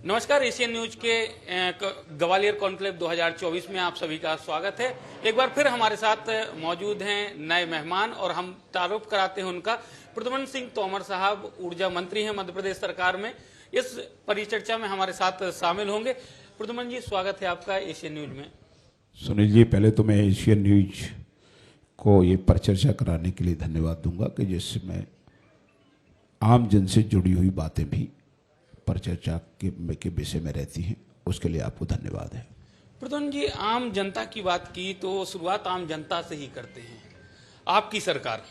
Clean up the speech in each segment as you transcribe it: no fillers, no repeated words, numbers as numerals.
नमस्कार, Asian news के Gwalior conclave 2024 में आप सभी का स्वागत है। एक बार फिर हमारे साथ मौजूद हैं नए मेहमान और हम तारुफ कराते हैं उनका। प्रद्युम्न सिंह तोमर साहब ऊर्जा मंत्री हैं मध्य प्रदेश सरकार में। इस परिचर्चा में हमारे साथ शामिल होंगे। प्रद्युम्न जी, स्वागत है आपका एशियन न्यूज में। सुनील जी, पहले तो मैं एशियन न्यूज को ये परिचर्चा कराने के लिए धन्यवाद दूंगा कि जिसमें आम जन से जुड़ी हुई बातें भी परिचर्चा के विषय में रहती हैं, उसके लिए आपको धन्यवाद है। प्रद्युम्न जी, आम जनता की बात की तो शुरुआत आम जनता से ही करते हैं। आपकी सरकार,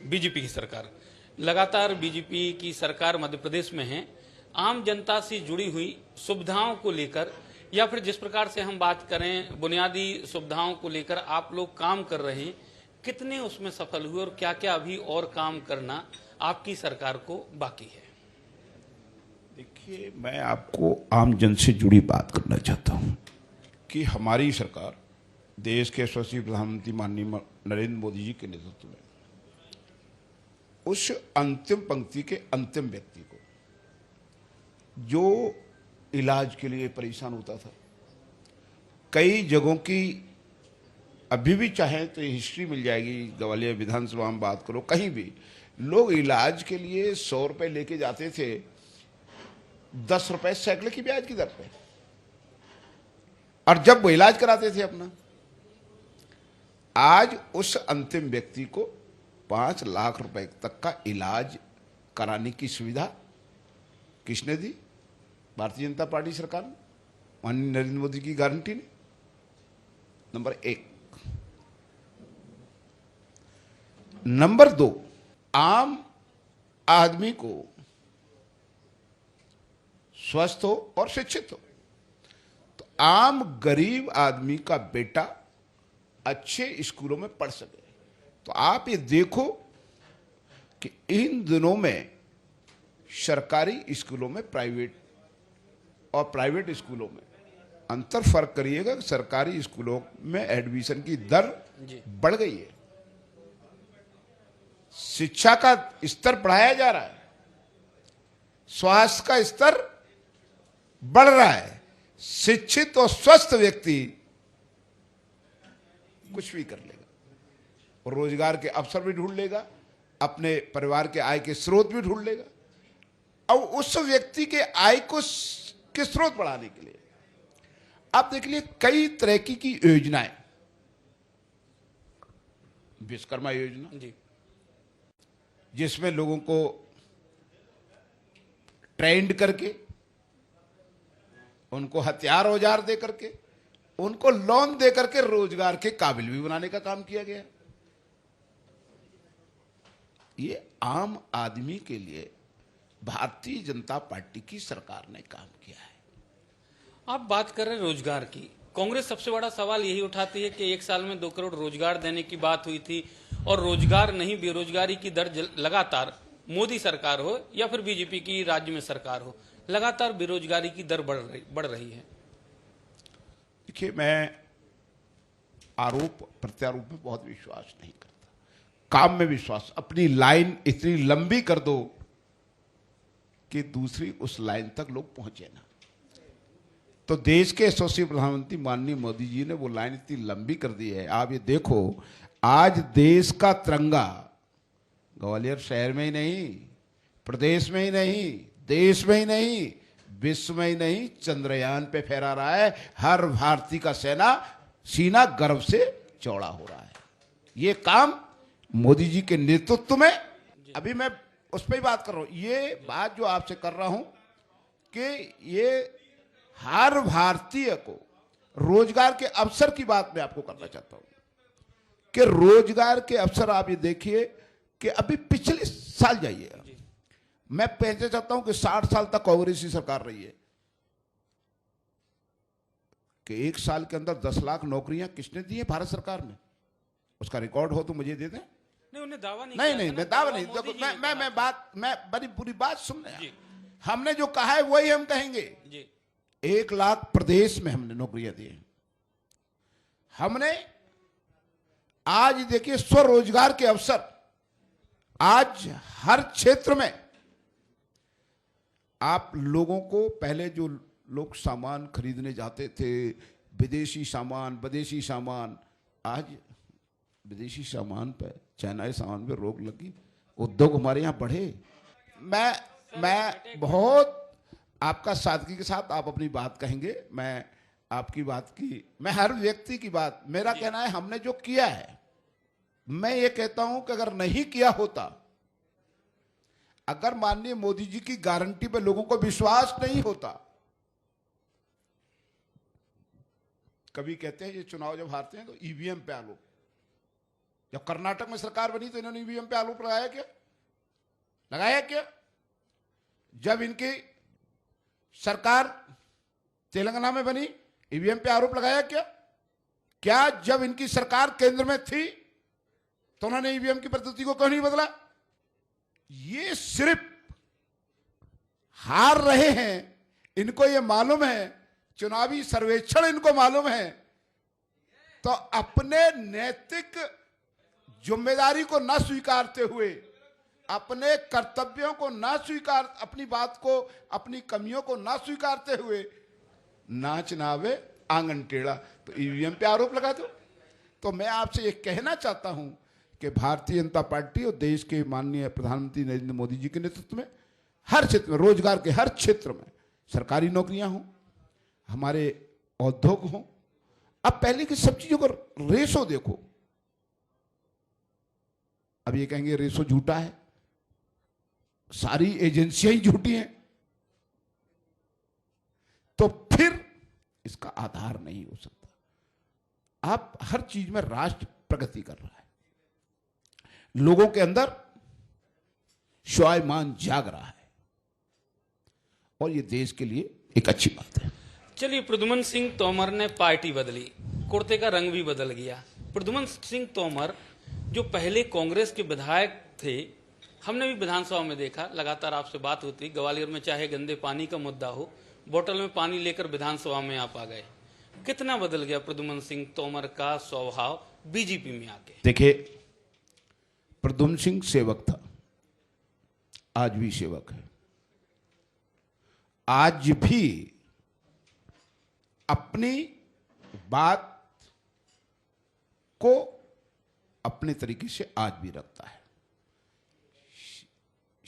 बीजेपी की सरकार, लगातार बीजेपी की सरकार मध्य प्रदेश में है। आम जनता से जुड़ी हुई सुविधाओं को लेकर या फिर जिस प्रकार से हम बात करें बुनियादी सुविधाओं को लेकर आप लोग काम कर रहे हैं, कितने उसमें सफल हुए और क्या क्या अभी और काम करना आपकी सरकार को बाकी है? देखिए, मैं आपको आम जन से जुड़ी बात करना चाहता हूं कि हमारी सरकार देश के यशस्वी प्रधानमंत्री माननीय नरेंद्र मोदी जी के नेतृत्व में उस अंतिम पंक्ति के अंतिम व्यक्ति को जो इलाज के लिए परेशान होता था, कई जगहों की अभी भी चाहे तो ये हिस्ट्री मिल जाएगी, ग्वालियर विधानसभा में बात करो, कहीं भी लोग इलाज के लिए 100 रुपए लेके जाते थे 10 रुपए सैकड़े की ब्याज की दर पे, और जब वो इलाज कराते थे अपना, आज उस अंतिम व्यक्ति को 5 लाख रुपए तक का इलाज कराने की सुविधा किसने दी? भारतीय जनता पार्टी सरकार ने, माननीय नरेंद्र मोदी की गारंटी ने। नंबर 1। नंबर 2, आम आदमी को स्वस्थ हो और शिक्षित हो, तो आम गरीब आदमी का बेटा अच्छे स्कूलों में पढ़ सके। तो आप ये देखो कि इन दिनों में सरकारी स्कूलों में और प्राइवेट स्कूलों में अंतर फर्क करिएगा। सरकारी स्कूलों में एडमिशन की दर बढ़ गई है, शिक्षा का स्तर बढ़ाया जा रहा है, स्वास्थ्य का स्तर बढ़ रहा है। शिक्षित और स्वस्थ व्यक्ति कुछ भी कर लेगा और रोजगार के अवसर भी ढूंढ लेगा, अपने परिवार के आय के स्रोत भी ढूंढ लेगा। और उस व्यक्ति के आय के स्रोत बढ़ाने के लिए आप देख लीजिए कई तरह की योजनाएं, विश्वकर्मा योजना जी, जिसमें लोगों को ट्रेंड करके, उनको हथियार औजार दे करके, उनको लोन दे करके रोजगार के काबिल भी बनाने का काम किया गया। ये आम आदमी के लिए भारतीय जनता पार्टी की सरकार ने काम किया है। आप बात कर रहे हैं रोजगार की। कांग्रेस सबसे बड़ा सवाल यही उठाती है कि 1 साल में 2 करोड़ रोजगार देने की बात हुई थी और रोजगार नहीं, बेरोजगारी की दर लगातार, मोदी सरकार हो या फिर बीजेपी की राज्य में सरकार हो, लगातार बेरोजगारी की दर बढ़ रही है। देखिए, मैं आरोप प्रत्यारोप में बहुत विश्वास नहीं करता, काम में विश्वास। अपनी लाइन इतनी लंबी कर दो कि दूसरी उस लाइन तक लोग पहुंचे ना। तो देश के यशस्वी प्रधानमंत्री माननीय मोदी जी ने वो लाइन इतनी लंबी कर दी है। आप ये देखो, आज देश का तिरंगा ग्वालियर शहर में ही नहीं, प्रदेश में ही नहीं, देश में ही नहीं, विश्व में ही नहीं, चंद्रयान पे फहरा रहा है। हर भारतीय का सीना गर्व से चौड़ा हो रहा है। ये काम मोदी जी के नेतृत्व में, अभी मैं उस पर ही बात कर रहा हूं। ये बात जो आपसे कर रहा हूं कि ये हर भारतीय को रोजगार के अवसर की बात मैं आपको करना चाहता हूं कि रोजगार के अवसर आप ये देखिए कि अभी पिछले साल जाइए, मैं पहले चाहता हूं कि 60 साल तक कांग्रेस की सरकार रही है कि 1 साल के अंदर 10 लाख नौकरियां किसने दी है भारत सरकार ने? उसका रिकॉर्ड हो तो मुझे दे दें। नहीं, उन्हें दावा नहीं, मैं दावा नहीं, मैं बड़ी पूरी बात सुन रहे हैं। हमने जो कहा है वही हम कहेंगे जी। 1 लाख प्रदेश में हमने नौकरियां दी हैं। हमने आज देखिए स्वरोजगार के अवसर आज हर क्षेत्र में आप लोगों को, पहले जो लोग सामान खरीदने जाते थे, विदेशी सामान। आज विदेशी सामान पे, चाइनाई सामान पे रोक लगी, उद्योग हमारे यहाँ बढ़े। मैं बहुत आपका सादगी के साथ आप अपनी बात कहेंगे, मैं आपकी बात की, मैं हर व्यक्ति की बात, मेरा कहना है हमने जो किया है, मैं ये कहता हूं कि अगर नहीं किया होता, अगर माननीय मोदी जी की गारंटी पे लोगों को विश्वास नहीं होता, कभी कहते हैं ये चुनाव जब हारते हैं तो ईवीएम पे आरोप, जब कर्नाटक में सरकार बनी तो इन्होंने ईवीएम पे आरोप लगाया क्या? जब इनकी सरकार तेलंगाना में बनी, ईवीएम पे आरोप लगाया क्या? जब इनकी सरकार केंद्र में थी तो उन्होंने ईवीएम की पद्धति को क्यों नहीं बदला? ये सिर्फ हार रहे हैं, इनको ये मालूम है, चुनावी सर्वेक्षण इनको मालूम है, तो अपने नैतिक जिम्मेदारी को न स्वीकारते हुए, अपने कर्तव्यों को न स्वीकार, अपनी बात को, अपनी कमियों को न स्वीकारते हुए नाच नावे आंगन टेढ़ा, तो ईवीएम पे आरोप लगा दो। तो मैं आपसे ये कहना चाहता हूं कि भारतीय जनता पार्टी और देश के माननीय प्रधानमंत्री नरेंद्र मोदी जी के नेतृत्व में हर क्षेत्र में, रोजगार के हर क्षेत्र में, सरकारी नौकरियां हों, हमारे उद्योग हों, अब पहले की सब चीजों का रेशो देखो। अब ये कहेंगे रेशो झूठा है, सारी एजेंसियां ही झूठी हैं, तो फिर इसका आधार नहीं हो सकता। आप हर चीज में राष्ट्र प्रगति कर रहा है, लोगों के अंदर स्वाभिमान जाग रहा है, और ये देश के लिए एक अच्छी बात है। चलिए, प्रद्युमन सिंह तोमर ने पार्टी बदली, कुर्ते का रंग भी बदल गया। प्रद्युमन सिंह तोमर जो पहले कांग्रेस के विधायक थे, हमने भी विधानसभा में देखा, लगातार आपसे बात होती, ग्वालियर में चाहे गंदे पानी का मुद्दा हो, बोतल में पानी लेकर विधानसभा में आप आ गए। कितना बदल गया प्रद्युमन सिंह तोमर का स्वभाव बीजेपी में आके? देखिए, प्रद्युमन सिंह सेवक था, आज भी सेवक है, आज भी अपनी बात को अपने तरीके से आज भी रखता है।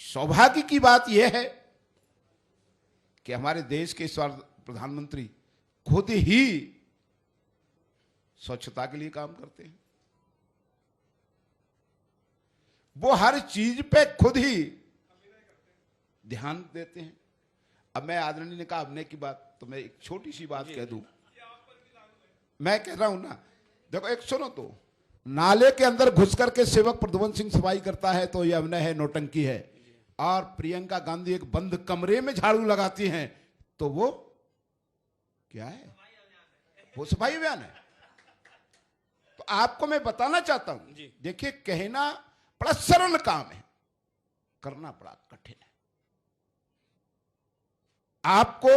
सौभाग्य की बात यह है कि हमारे देश के इस बार प्रधानमंत्री खुद ही स्वच्छता के लिए काम करते हैं, वो हर चीज पे खुद ही ध्यान देते हैं। अब मैं आदरणीय ने कहा अभिनय की बात, तो मैं एक छोटी सी बात कह दूं, मैं कह रहा हूं ना, देखो एक सुनो तो, नाले के अंदर घुस करके सेवक प्रद्युमन सिंह सफाई करता है तो यह अभिनय है, नौटंकी है, और प्रियंका गांधी एक बंद कमरे में झाड़ू लगाती हैं तो वो क्या है? वो सफाई अभियान है। तो आपको मैं बताना चाहता हूं, देखिए, कहना बड़ा सरल काम है, करना बड़ा कठिन है। आपको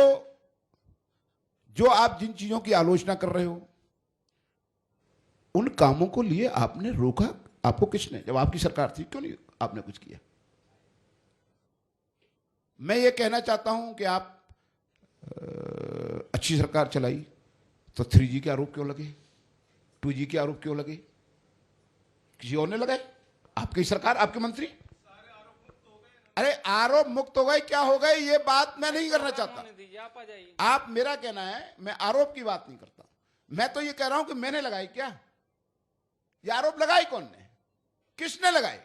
जो आप जिन चीजों की आलोचना कर रहे हो, उन कामों को लिए आपने रोका, आपको किसने? जब आपकी सरकार थी, क्यों नहीं आपने कुछ किया? मैं ये कहना चाहता हूं कि आप अच्छी सरकार चलाई तो 3G के आरोप क्यों लगे, 2G के आरोप क्यों लगे? किसी और ने लगाए? आपकी सरकार, आपके मंत्री? अरे आरोप मुक्त हो गए, क्या हो गए, ये बात मैं नहीं करना चाहता। आप, मेरा कहना है, मैं आरोप की बात नहीं करता, मैं तो ये कह रहा हूं कि मैंने लगाई क्या? ये आरोप लगाए कौन ने, किसने लगाए?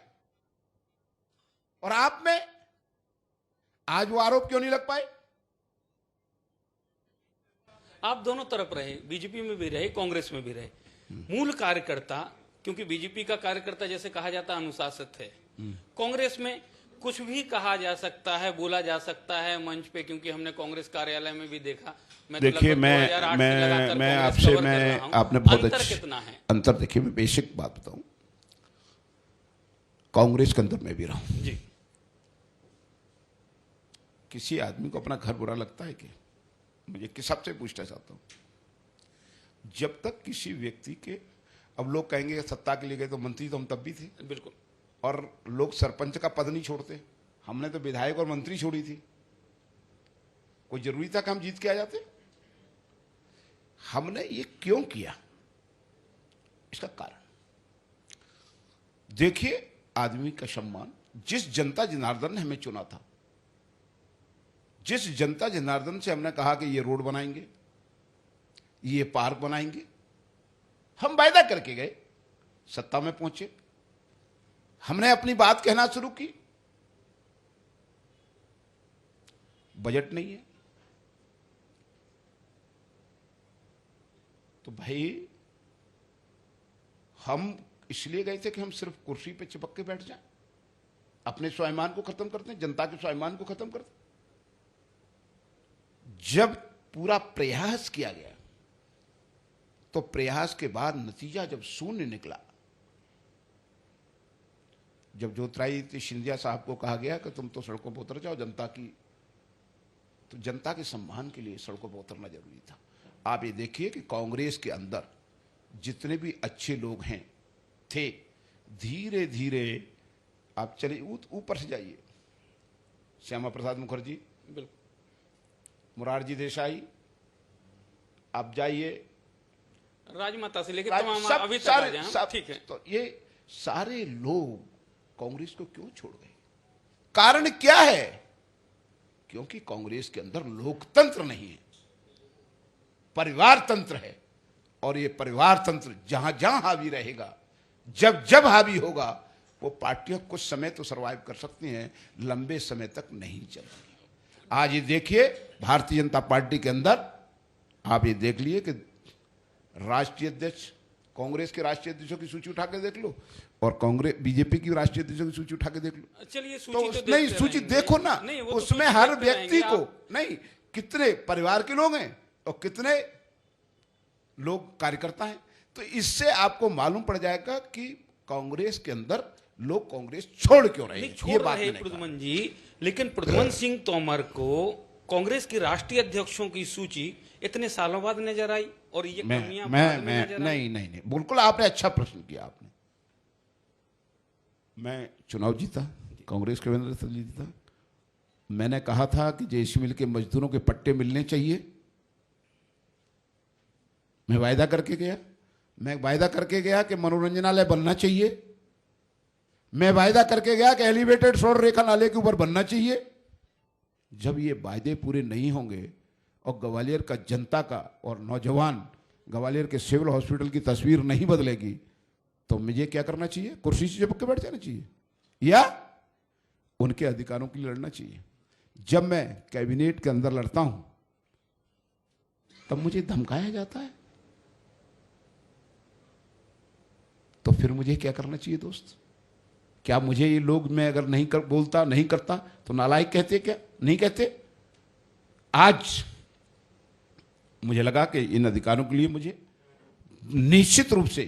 और आप में आज वो आरोप क्यों नहीं लग पाए? आप दोनों तरफ रहे, बीजेपी में भी रहे, कांग्रेस में भी रहे, मूल कार्यकर्ता, क्योंकि बीजेपी का कार्यकर्ता जैसे कहा जाता है अनुशासित है, कांग्रेस में कुछ भी कहा जा सकता है, बोला जा सकता है मंच पे, क्योंकि हमने कांग्रेस कार्यालय में भी देखा। देखिए, मैं आपसे, आपने बहुत अच्छा कितना है अंतर, देखिए मैं बेसिक बात बताऊं, कांग्रेस के अंदर मैं भी रहा हूं जी। किसी आदमी को अपना घर बुरा लगता है कि मुझे किस सबसे पूछना चाहता हूं, जब तक किसी व्यक्ति के, अब लोग कहेंगे सत्ता के लिए गए तो मंत्री तो हम तब भी थे, बिल्कुल, और लोग सरपंच का पद नहीं छोड़ते, हमने तो विधायक और मंत्री छोड़ी थी। कोई जरूरी था कि हम जीत के आ जाते? हमने ये क्यों किया, इसका कारण देखिए। आदमी का सम्मान, जिस जनता जनार्दन ने हमें चुना था, जिस जनता जनार्दन से हमने कहा कि ये रोड बनाएंगे, ये पार्क बनाएंगे, हम वायदा करके गए, सत्ता में पहुंचे, हमने अपनी बात कहना शुरू की, बजट नहीं है। तो भाई हम इसलिए गए थे कि हम सिर्फ कुर्सी पे चिपक के बैठ जाएं, अपने स्वाभिमान को खत्म करते हैं, जनता के स्वाभिमान को खत्म करते हैं। जब पूरा प्रयास किया गया तो प्रयास के बाद नतीजा जब शून्य निकला, जब ज्योतिरादित्य सिंधिया साहब को कहा गया कि तुम तो सड़कों पर उतर जाओ जनता की, तो जनता के सम्मान के लिए सड़कों पर उतरना जरूरी था। आप ये देखिए कि कांग्रेस के अंदर जितने भी अच्छे लोग हैं थे, धीरे धीरे आप चलिए ऊपर से जाइए, श्यामा प्रसाद मुखर्जी, बिल्कुल, मुरारजी देसाई, आप जाइए राजमाता से लेकर तमाम सब अभी तक आ सारे जाएं, सब, ठीक है। तो ये सारे लोग कांग्रेस को क्यों छोड़ गए? कारण क्या है? क्योंकि कांग्रेस के अंदर लोकतंत्र नहीं है, परिवार तंत्र है। और ये परिवार तंत्र जहां जहां हावी रहेगा, जब जब हावी होगा, वो पार्टियां कुछ समय तो सरवाइव कर सकती हैं, लंबे समय तक नहीं चलती। आज ये देखिए भारतीय जनता पार्टी के अंदर, आप ये देख लिए कि राष्ट्रीय अध्यक्ष, कांग्रेस के राष्ट्रीय अध्यक्षों की सूची उठा के देख लो और कांग्रेस बीजेपी की राष्ट्रीय अध्यक्षों की सूची उठा के देख लो। चलिए तो नहीं, सूची देखो ना, उसमें हर व्यक्ति को नहीं, कितने परिवार के लोग हैं और कितने लोग कार्यकर्ता हैं। तो इससे आपको मालूम पड़ जाएगा कि कांग्रेस के अंदर लोग कांग्रेस छोड़ क्यों रहे हैं। छोड़ रहे प्रद्युमन जी, लेकिन प्रद्युमन सिंह तोमर को कांग्रेस के राष्ट्रीय अध्यक्षों की सूची इतने सालों बाद नजर आई और ये कमियां बाद में नजर आई। नहीं, बिल्कुल आपने अच्छा प्रश्न किया। आपने, मैं चुनाव जीता, कांग्रेस के वजह से जीता। मैंने कहा था कि जेसी मिल के मजदूरों के पट्टे मिलने चाहिए, मैं वायदा करके गया। मैं वायदा करके गया कि मनोरंजनालय बनना चाहिए, मैं वायदा करके गया कि एलिवेटेड सौर रेखा नाले के ऊपर बनना चाहिए। जब ये वायदे पूरे नहीं होंगे और ग्वालियर का जनता का और नौजवान ग्वालियर के सिविल हॉस्पिटल की तस्वीर नहीं बदलेगी, तो मुझे क्या करना चाहिए? कुर्सी से चिपक के बैठ जाना चाहिए या उनके अधिकारों के लिए लड़ना चाहिए। जब मैं कैबिनेट के अंदर लड़ता हूं तब मुझे धमकाया जाता है, तो फिर मुझे क्या करना चाहिए दोस्त? क्या मुझे ये लोग, मैं अगर बोलता नहीं करता तो नालायक कहते? क्या नहीं कहते? आज मुझे लगा कि इन अधिकारों के लिए मुझे निश्चित रूप से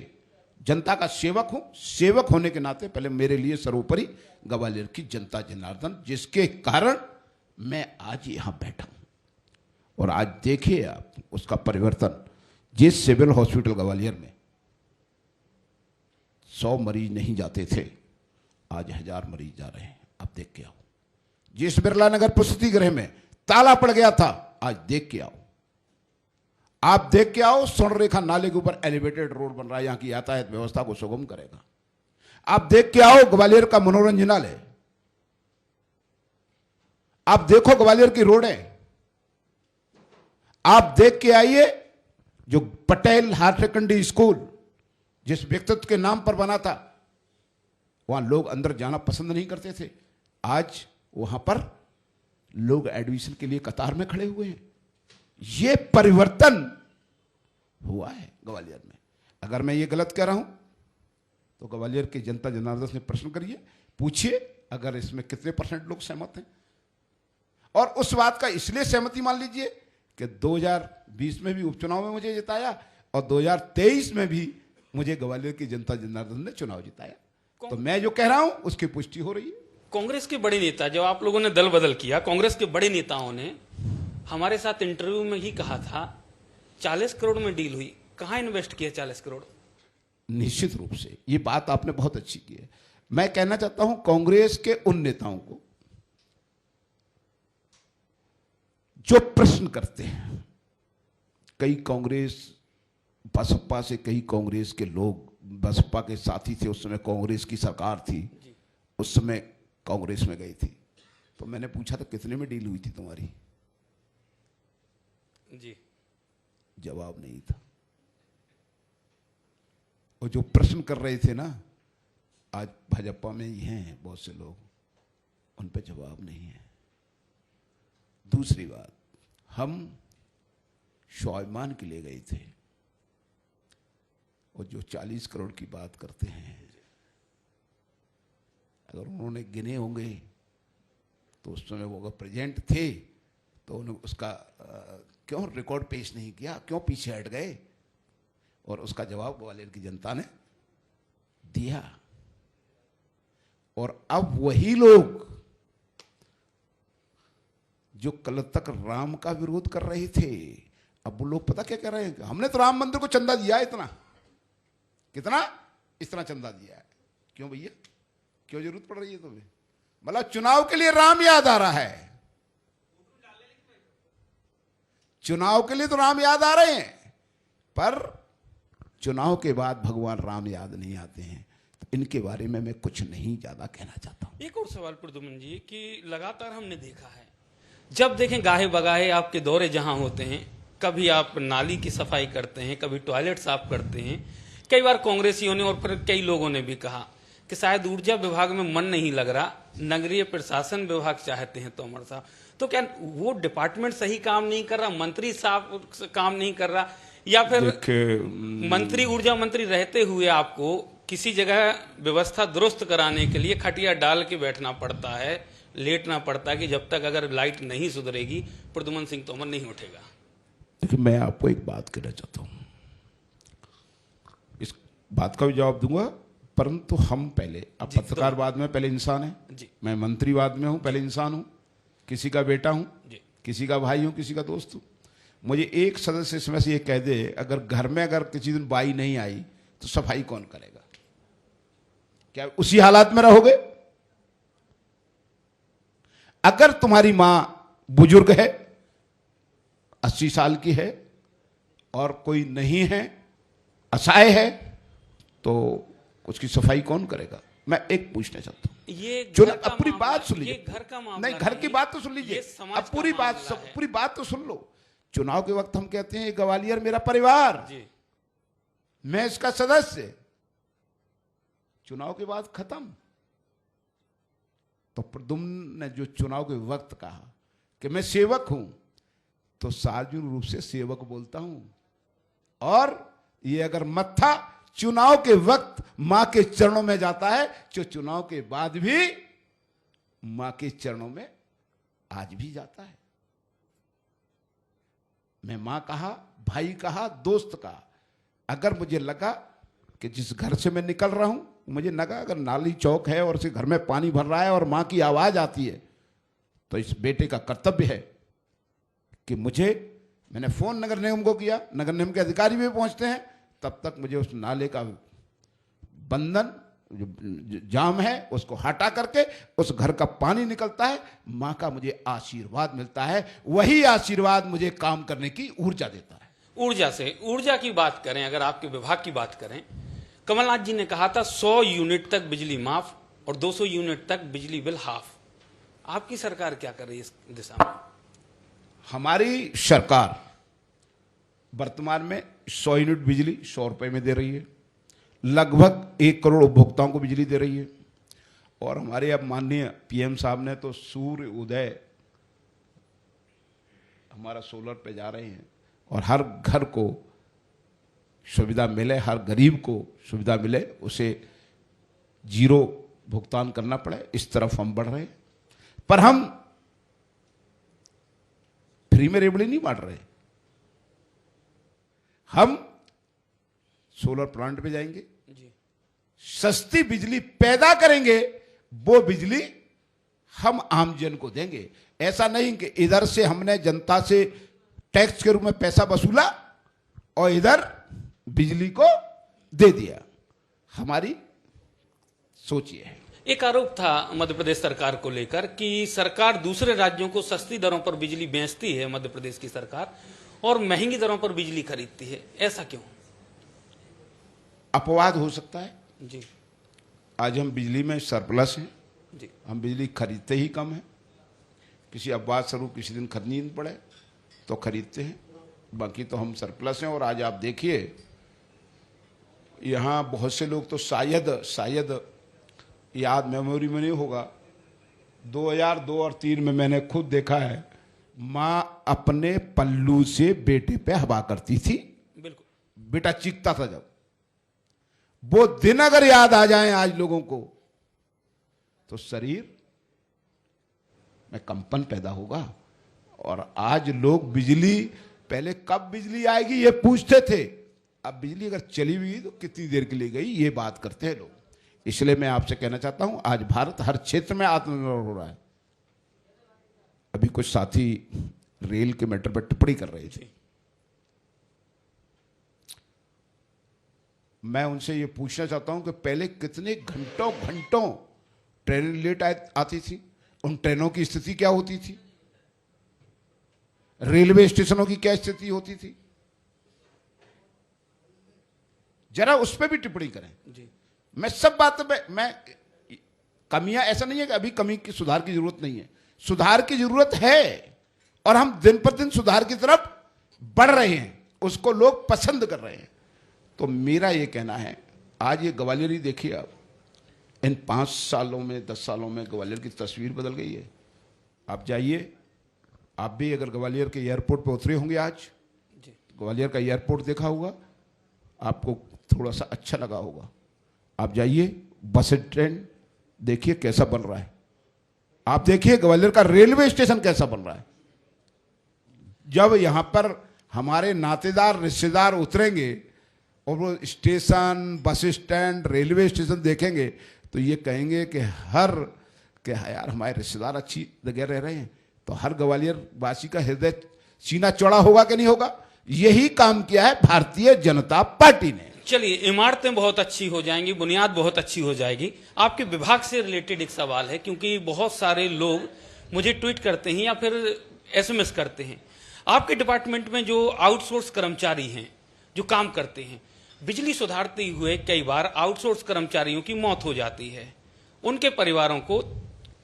जनता का सेवक हूं, सेवक होने के नाते पहले मेरे लिए सर्वोपरि ग्वालियर की जनता जनार्दन, जिसके कारण मैं आज यहां बैठा हूं। और आज देखिए आप उसका परिवर्तन। जिस सिविल हॉस्पिटल ग्वालियर में 100 मरीज नहीं जाते थे, आज 1000 मरीज जा रहे हैं। आप देख के आओ। जिस बिरला नगर प्रसूति गृह में ताला पड़ गया था, आज देख के आओ। आप देख के आओ, स्वर्ण रेखा नाले के ऊपर एलिवेटेड रोड बन रहा है, यहां की यातायात व्यवस्था को सुगम करेगा। आप देख के आओ ग्वालियर का मनोरंजनालय, आप देखो ग्वालियर की रोडें, आप देख के आइए जो पटेल हायर सेकेंडरी स्कूल जिस व्यक्तित्व के नाम पर बना था, वहां लोग अंदर जाना पसंद नहीं करते थे, आज वहां पर लोग एडमिशन के लिए कतार में खड़े हुए हैं। यह परिवर्तन हुआ है ग्वालियर में। अगर मैं ये गलत कह रहा हूं तो ग्वालियर के जनता जनार्दन से प्रश्न करिए, पूछिए अगर इसमें कितने % लोग सहमत हैं। और उस बात का इसलिए सहमति मान लीजिए कि 2020 में भी उपचुनाव में मुझे जिताया और 2023 में भी मुझे ग्वालियर की जनता जनार्दन ने चुनाव जिताया। तो मैं जो कह रहा हूं उसकी पुष्टि हो रही है। कांग्रेस के बड़े नेता, जब आप लोगों ने दल बदल किया, कांग्रेस के बड़े नेताओं ने हमारे साथ इंटरव्यू में ही कहा था 40 करोड़ में डील हुई। कहां इन्वेस्ट किया 40 करोड़? निश्चित रूप से ये बात आपने बहुत अच्छी की है। मैं कहना चाहता हूं कांग्रेस के उन नेताओं को जो प्रश्न करते हैं, कई कांग्रेस बसपा से कई कांग्रेस के लोग बसपा के साथी थे, उस समय कांग्रेस की सरकार थी, उस समय कांग्रेस में गई थी, तो मैंने पूछा था कितने में डील हुई थी तुम्हारी? जी, जवाब नहीं था। और जो प्रश्न कर रहे थे ना, आज भाजपा में ही हैं बहुत से लोग, उन पे जवाब नहीं है। दूसरी बात, हम स्वाभिमान के लिए गए थे, और जो 40 करोड़ की बात करते हैं, अगर उन्होंने गिने होंगे तो उस समय वो अगर प्रेजेंट थे तो उन्होंने उसका क्यों रिकॉर्ड पेश नहीं किया, क्यों पीछे हट गए? और उसका जवाब ग्वालियर की जनता ने दिया। और अब वही लोग जो कल तक राम का विरोध कर रहे थे, अब वो लोग पता क्या कह रहे हैं? हमने तो राम मंदिर को चंदा दिया है इतना, कितना? इतना चंदा दिया है। क्यों भैया, क्यों जरूरत पड़ रही है तुम्हें? मतलब चुनाव के लिए राम याद आ रहा है, चुनाव के लिए तो राम याद आ रहे हैं, पर चुनाव के बाद भगवान राम याद नहीं आते हैं। तो इनके बारे में मैं कुछ नहीं ज्यादा कहना चाहता हूं। एक और सवाल प्रद्युम्न जी, कि लगातार हमने देखा है, जब देखें गाहे बगाहे आपके दौरे जहां होते हैं, कभी आप नाली की सफाई करते हैं, कभी टॉयलेट साफ करते हैं। कई बार कांग्रेसियों ने और फिर कई लोगों ने भी कहा कि शायद ऊर्जा विभाग में मन नहीं लग रहा, नगरीय प्रशासन विभाग चाहते हैं तोमर साहब। तो क्या वो डिपार्टमेंट सही काम नहीं कर रहा, मंत्री साहब काम नहीं कर रहा, या फिर मंत्री ऊर्जा मंत्री रहते हुए आपको किसी जगह व्यवस्था दुरुस्त कराने के लिए खटिया डाल के बैठना पड़ता है, लेटना पड़ता है कि जब तक अगर लाइट नहीं सुधरेगी प्रद्युम्न सिंह तोमर नहीं उठेगा? देखिए, मैं आपको एक बात कहना चाहता हूं, इस बात का भी जवाब दूंगा, परंतु हम पहले, अब पत्रकारवाद में पहले इंसान है, मैं मंत्रीवाद में हूं पहले इंसान हूं, किसी का बेटा हूं, किसी का भाई हूं, किसी का दोस्त हूं। मुझे एक सदस्य इसमें से ये कह दे, अगर घर में अगर किसी दिन बाई नहीं आई तो सफाई कौन करेगा? क्या उसी हालात में रहोगे? अगर तुम्हारी मां बुजुर्ग है, 80 साल की है, और कोई नहीं है, असहाय है, तो उसकी सफाई कौन करेगा? मैं एक पूछना चाहता हूं, ये अब पूरी बात सुन लीजिए। घर का मामला नहीं, घर की बात तो सुन लीजिए, अब पूरी बात तो सुन लो। चुनाव के वक्त हम कहते हैं ग्वालियर मेरा परिवार, मैं इसका सदस्य, चुनाव के बाद खत्म। तो प्रद्युम्न ने जो चुनाव के वक्त कहा कि मैं सेवक हूं, तो सार्वजनिक रूप से सेवक बोलता हूं। और ये अगर मत्था चुनाव के वक्त मां के चरणों में जाता है, जो चुनाव के बाद भी मां के चरणों में आज भी जाता है। मैं मां कहा, भाई कहा, दोस्त कहा, अगर मुझे लगा कि जिस घर से मैं निकल रहा हूं, मुझे लगा अगर नाली चौक है और उसे घर में पानी भर रहा है और मां की आवाज आती है, तो इस बेटे का कर्तव्य है कि मैंने फोन नगर निगम को किया, नगर निगम के अधिकारी भी पहुंचते हैं, तब तक मुझे उस नाले का बंधन जो जाम है उसको हटा करके उस घर का पानी निकलता है, मां का मुझे आशीर्वाद मिलता है, वही आशीर्वाद मुझे काम करने की ऊर्जा देता है। ऊर्जा की बात करें, अगर आपके विभाग की बात करें, कमलनाथ जी ने कहा था 100 यूनिट तक बिजली माफ और 200 यूनिट तक बिजली बिल हाफ। आपकी सरकार क्या कर रही है इस दिशा में? हमारी सरकार वर्तमान में 100 यूनिट बिजली 100 रुपए में दे रही है, लगभग 1 करोड़ उपभोक्ताओं को बिजली दे रही है। और हमारे अब माननीय पीएम साहब ने तो सूर्य उदय हमारा सोलर पे जा रहे हैं, और हर घर को सुविधा मिले, हर गरीब को सुविधा मिले, उसे जीरो भुगतान करना पड़े, इस तरफ हम बढ़ रहे हैं। पर हम फ्री में रेवड़ी नहीं बांट रहे, हम सोलर प्लांट पे जाएंगे, सस्ती बिजली पैदा करेंगे, वो बिजली हम आम जन को देंगे। ऐसा नहीं कि इधर से हमने जनता से टैक्स के रूप में पैसा वसूला और इधर बिजली को दे दिया। हमारी सोच ये है। एक आरोप था मध्य प्रदेश सरकार को लेकर कि सरकार दूसरे राज्यों को सस्ती दरों पर बिजली बेचती है, मध्य प्रदेश की सरकार, और महंगी दरों पर बिजली खरीदती है। ऐसा क्यों? अपवाद हो सकता है जी आज हम बिजली में सरप्लस हैं, जी हम बिजली खरीदते ही कम है। किसी अपवाद स्वरूप किसी दिन खरीदनी नहीं पड़े तो खरीदते हैं, बाकी तो हम सरप्लस हैं। और आज आप देखिए यहाँ बहुत से लोग तो शायद याद मेमोरी में नहीं होगा, 2002 और 3 में मैंने खुद देखा है, माँ अपने पल्लू से बेटे पे हवा करती थी, बिल्कुल। बेटा चीखता था। जब वो दिन अगर याद आ जाएं आज लोगों को तो शरीर में कंपन पैदा होगा। और आज लोग बिजली, पहले कब बिजली आएगी ये पूछते थे, अब बिजली अगर चली हुई तो कितनी देर के लिए गई ये बात करते हैं लोग। इसलिए मैं आपसे कहना चाहता हूं आज भारत हर क्षेत्र में आत्मनिर्भर हो रहा है। अभी कुछ साथी रेल के मैटर पर टिप्पणी कर रहे थे, मैं उनसे ये पूछना चाहता हूं कि पहले कितने घंटों ट्रेन लेट आती थी, उन ट्रेनों की स्थिति क्या होती थी, रेलवे स्टेशनों की क्या स्थिति होती थी, जरा उस पर भी टिप्पणी करें। जी मैं सब बात में, मैं कमियां, ऐसा नहीं है कि अभी कमी की सुधार की जरूरत नहीं है, सुधार की जरूरत है और हम दिन पर दिन सुधार की तरफ बढ़ रहे हैं, उसको लोग पसंद कर रहे हैं। तो मेरा ये कहना है, आज ये ग्वालियर ही देखिए आप, इन 5 सालों में 10 सालों में ग्वालियर की तस्वीर बदल गई है। आप जाइए, आप भी अगर ग्वालियर के एयरपोर्ट पे उतरे होंगे आज, ग्वालियर का एयरपोर्ट देखा होगा, आपको थोड़ा सा अच्छा लगा होगा। आप जाइए, बस ट्रेन देखिए कैसा बन रहा है, आप देखिए ग्वालियर का रेलवे स्टेशन कैसा बन रहा है। जब यहां पर हमारे नातेदार रिश्तेदार उतरेंगे और वो station, bus stand, railway station देखेंगे तो ये कहेंगे कि यार हमारे रिश्तेदार अच्छी जगह रह रहे हैं। तो हर ग्वालियर वासी का हृदय सीना चौड़ा होगा कि नहीं होगा? यही काम किया है भारतीय जनता पार्टी ने। चलिए, इमारतें बहुत अच्छी हो जाएंगी, बुनियाद बहुत अच्छी हो जाएगी। आपके विभाग से रिलेटेड एक सवाल है, क्योंकि बहुत सारे लोग मुझे ट्वीट करते हैं या फिर एसएमएस करते हैं। आपके डिपार्टमेंट में जो आउटसोर्स कर्मचारी हैं, जो काम करते हैं, बिजली सुधारते हुए कई बार आउटसोर्स कर्मचारियों की मौत हो जाती है, उनके परिवारों को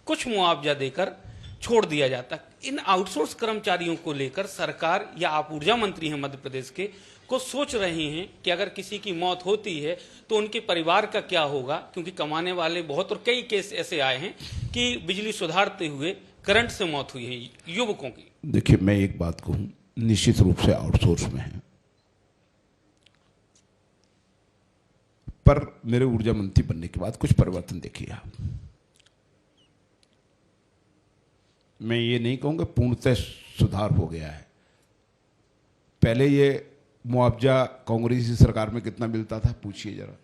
कुछ मुआवजा देकर छोड़ दिया जाता। इन आउटसोर्स कर्मचारियों को लेकर सरकार या आप ऊर्जा मंत्री हैं मध्य प्रदेश के, को सोच रहे हैं कि अगर किसी की मौत होती है तो उनके परिवार का क्या होगा? क्योंकि कमाने वाले बहुत, और कई केस ऐसे आए हैं कि बिजली सुधारते हुए करंट से मौत हुई है युवकों की। देखिए, मैं एक बात कहूं, निश्चित रूप से आउटसोर्स में है, पर मेरे ऊर्जा मंत्री बनने के बाद कुछ परिवर्तन देखिए आप। मैं ये नहीं कहूंगा पूर्णतः सुधार हो गया है। पहले ये मुआवजा कांग्रेसी सरकार में कितना मिलता था पूछिए जरा,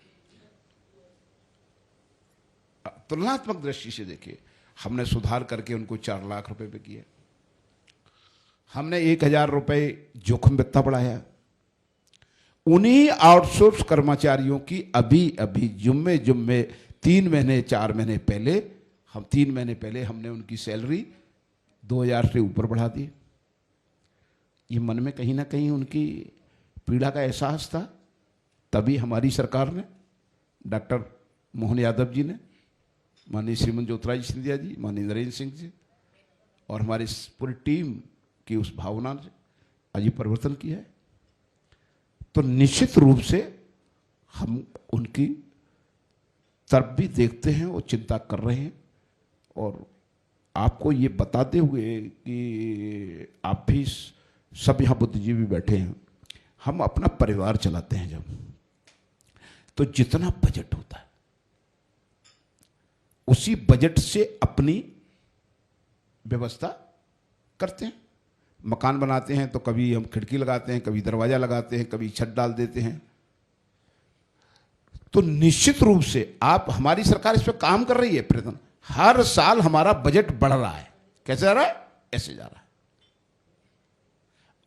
तुलनात्मक दृष्टि से देखिए। हमने सुधार करके उनको 4 लाख रुपए पे किया, हमने 1000 रुपए जोखिम भत्ता बढ़ाया। उन्हीं आउटसोर्स कर्मचारियों की अभी जुम्मे 3 महीने 4 महीने पहले, 3 महीने पहले हमने उनकी सैलरी 2000 से ऊपर बढ़ा दी। ये मन में कहीं ना कहीं उनकी पीड़ा का एहसास था, तभी हमारी सरकार ने, डॉक्टर मोहन यादव जी ने, माननीय श्रीमती ज्योतिरादित्य सिंधिया जी, माननीय नरेंद्र सिंह जी और हमारी पूरी टीम की उस भावना से आज ये परिवर्तन किया है। तो निश्चित रूप से हम उनकी तरफ भी देखते हैं और चिंता कर रहे हैं। और आपको ये बताते हुए कि आप भी सब यहाँ बुद्धिजीवी बैठे हैं, हम अपना परिवार चलाते हैं जब, तो जितना बजट होता है उसी बजट से अपनी व्यवस्था करते हैं। मकान बनाते हैं तो कभी हम खिड़की लगाते हैं, कभी दरवाजा लगाते हैं, कभी छत डाल देते हैं। तो निश्चित रूप से आप, हमारी सरकार इस पर काम कर रही है, प्रयत्न, हर साल हमारा बजट बढ़ रहा है। कैसे जा रहा है? ऐसे जा रहा है।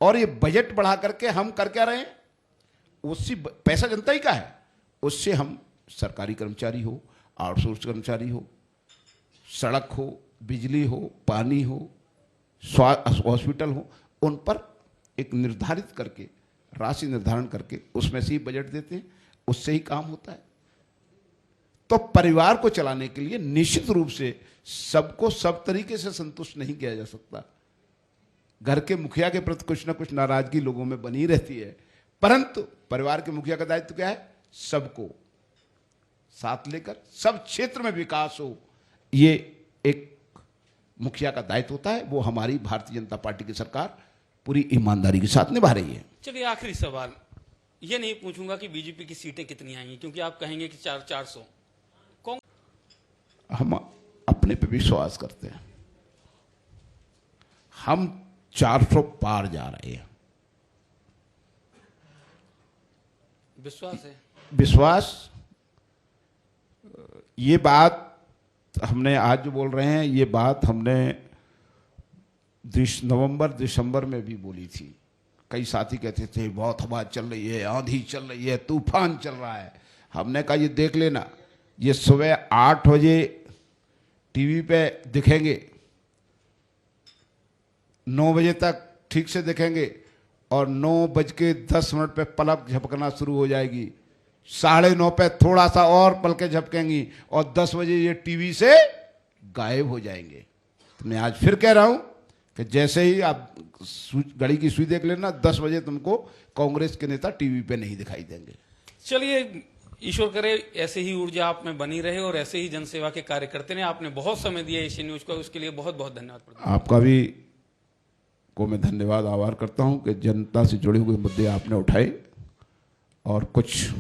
और ये बजट बढ़ा करके हम कर क्या रहे हैं? उससे पैसा जनता ही का है, उससे हम सरकारी कर्मचारी हो, आउटसोर्स कर्मचारी हो, सड़क हो, बिजली हो, पानी हो, हॉस्पिटल हो, उन पर एक निर्धारित करके राशि निर्धारण करके उसमें से ही बजट देते हैं, उससे ही काम होता है। तो परिवार को चलाने के लिए निश्चित रूप से सबको सब तरीके से संतुष्ट नहीं किया जा सकता। घर के मुखिया के प्रति कुछ ना कुछ नाराजगी लोगों में बनी रहती है, परंतु परिवार के मुखिया का दायित्व क्या है? सबको साथ लेकर सब क्षेत्र में विकास हो, ये एक मुखिया का दायित्व होता है। वो हमारी भारतीय जनता पार्टी की सरकार पूरी ईमानदारी के साथ निभा रही है। चलिए आखिरी सवाल, ये नहीं पूछूंगा कि बीजेपी की सीटें कितनी आएंगी, क्योंकि आप कहेंगे कि 400। हम अपने पे विश्वास करते हैं, हम 400 पार जा रहे हैं। विश्वास है? विश्वास, ये बात हमने आज जो बोल रहे हैं, ये बात हमने नवंबर दिसंबर में भी बोली थी। कई साथी कहते थे बहुत हवा चल रही है, आंधी चल रही है, तूफान चल रहा है। हमने कहा ये देख लेना, ये सुबह 8 बजे टीवी पे दिखेंगे, 9 बजे तक ठीक से दिखेंगे और 9:10 पे पलक झपकना शुरू हो जाएगी, 9:30 पे थोड़ा सा और पलकें झपकेंगी और 10 बजे ये टीवी से गायब हो जाएंगे। तो मैं आज फिर कह रहा हूं कि जैसे ही आप घड़ी की सुई देख लेना, 10 बजे तुमको कांग्रेस के नेता टीवी पे नहीं दिखाई देंगे। चलिए, ईश्वर करे ऐसे ही ऊर्जा आप में बनी रहे और ऐसे ही जनसेवा के कार्य करते रहे। आपने बहुत समय दिया एशियन न्यूज को, उसके लिए बहुत बहुत धन्यवाद। आपका भी को मैं धन्यवाद आभार करता हूं कि जनता से जुड़े हुए मुद्दे आपने उठाए और कुछ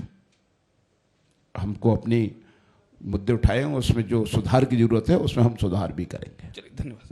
हमको अपनी मुद्दे उठाए, उसमें जो सुधार की जरूरत है उसमें हम सुधार भी करेंगे। चलिए, धन्यवाद।